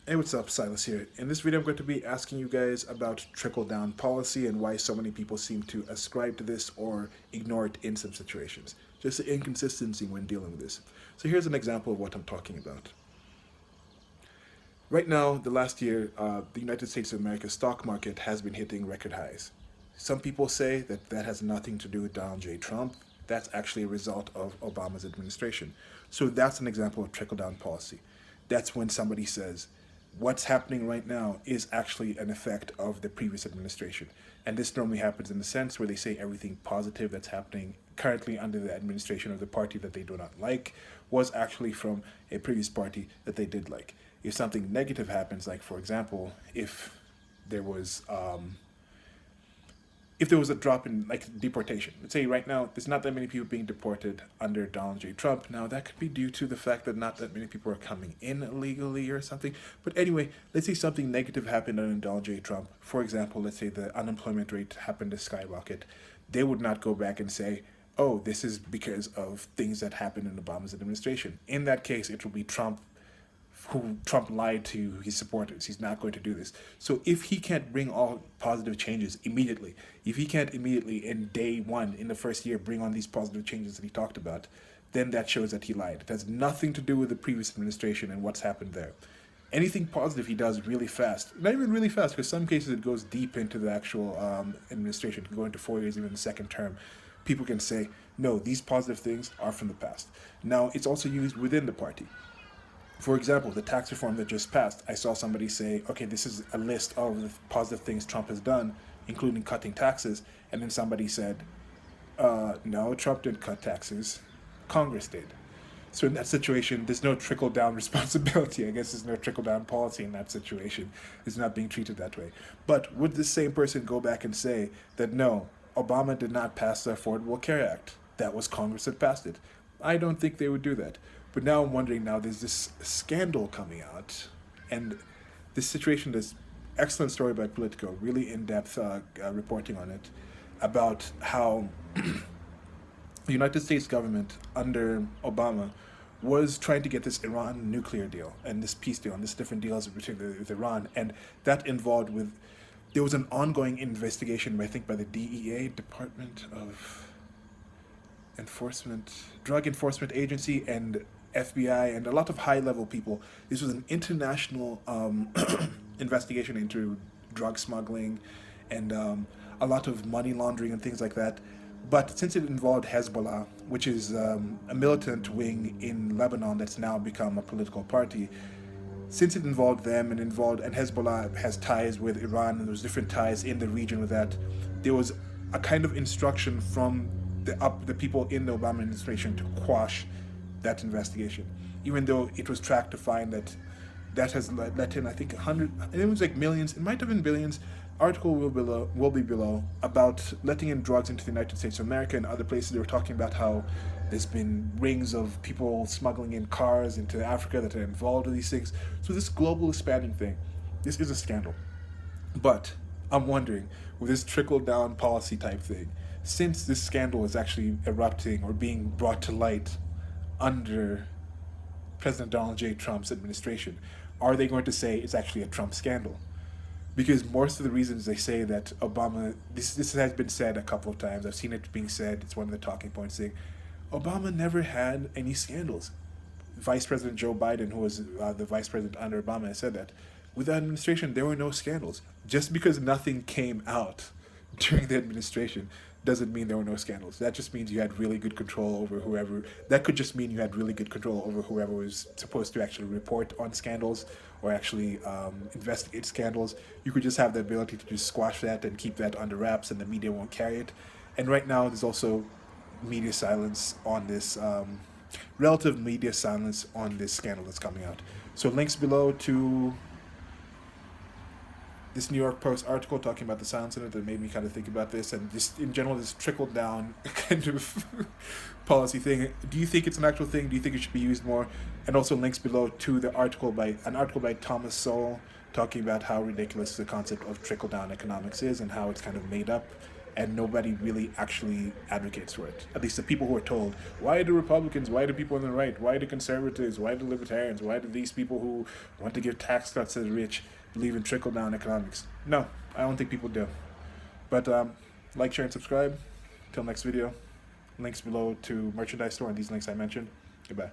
Hey, what's up? Silas here. In this video, I'm going to be asking you guys about trickle-down policy and why so many people seem to ascribe to this or ignore it in some situations. Just the inconsistency when dealing with this. So here's an example of what I'm talking about. Right now, the last year, the United States of America stock market has been hitting record highs. Some people say that that has nothing to do with Donald J. Trump. That's actually a result of Obama's administration. So that's an example of trickle-down policy. That's when somebody says, what's happening right now is actually an effect of the previous administration. And this normally happens in the sense where they say everything positive that's happening currently under the administration of the party that they do not like was actually from a previous party that they did like. If something negative happens, like for example, there was if there was a drop in like deportation, let's say right now there's not that many people being deported under Donald J. Trump. Now that could be due to the fact that not that many people are coming in illegally or something. But anyway, let's say something negative happened under Donald J. Trump. For example, let's say the unemployment rate happened to skyrocket. They would not go back and say, oh, this is because of things that happened in Obama's administration. In that case, it will be Trump who Trump lied to his supporters. He's not going to do this. So if he can't bring all positive changes immediately, if he can't immediately in day one, in the first year, bring on these positive changes that he talked about, then that shows that he lied. It has nothing to do with the previous administration and what's happened there. Anything positive he does really fast, not even really fast, because some cases it goes deep into the actual administration, it can go into 4 years, even the second term. People can say, no, these positive things are from the past. Now, it's also used within the party. For example, the tax reform that just passed, I saw somebody say, okay, this is a list of the positive things Trump has done, including cutting taxes. And then somebody said, no, Trump didn't cut taxes. Congress did. So in that situation, there's no trickle-down responsibility. I guess there's no trickle-down policy in that situation. It's not being treated that way. But would this same person go back and say that, no, Obama did not pass the Affordable Care Act? That was Congress that passed it. I don't think they would do that. But now I'm wondering, now there's this scandal coming out, and this situation, this excellent story by Politico, really in-depth reporting on it, about how the United States government under Obama was trying to get this Iran nuclear deal and this peace deal and this different deals with Iran, and that involved with, there was an ongoing investigation, I think, by the DEA, Department of Enforcement, Drug Enforcement Agency, and FBI, and a lot of high-level people. This was an international investigation into drug smuggling and a lot of money laundering and things like that. But since it involved Hezbollah, which is a militant wing in Lebanon that's now become a political party, since it involved them and Hezbollah has ties with Iran, and there's different ties in the region with that, there was a kind of instruction from the people in the Obama administration to quash that investigation, even though it was tracked to find that has let in, I think, 100, and it was like millions, it might have been billions. Article will be below about letting in drugs into the United States of America and other places. They were talking about how there's been rings of people smuggling in cars into Africa that are involved with these things. So this global expanding thing, this is a scandal. But I'm wondering, with this trickle-down policy type thing, since this scandal is actually erupting or being brought to light under President Donald J. Trump's administration, are they going to say it's actually a Trump scandal? Because most of the reasons they say that Obama, this has been said a couple of times, I've seen it being said, it's one of the talking points, saying Obama never had any scandals. Vice President Joe Biden, who was the vice president under Obama, said that with the administration there were no scandals. Just because nothing came out during the administration doesn't mean there were no scandals. That just means you had really good control over whoever. That could just mean you had really good control over whoever was supposed to actually report on scandals or actually investigate scandals. You could just have the ability to just squash that and keep that under wraps, and the media won't carry it. And right now, there's also media silence on this, relative media silence on this scandal that's coming out. So links below to this New York Post article talking about the silence in it that made me kind of think about this, and just in general this trickle-down kind of policy thing. Do you think it's an actual thing? Do you think it should be used more? And also links below to an article by Thomas Sowell talking about how ridiculous the concept of trickle-down economics is and how it's kind of made up, and nobody really actually advocates for it. At least the people who are told, why do Republicans, why do people on the right, why do conservatives, why do libertarians, why do these people who want to give tax cuts to the rich believe in trickle-down economics? No, I don't think people do. But like, share, and subscribe. Till next video. Links below to merchandise store and these links I mentioned. Goodbye.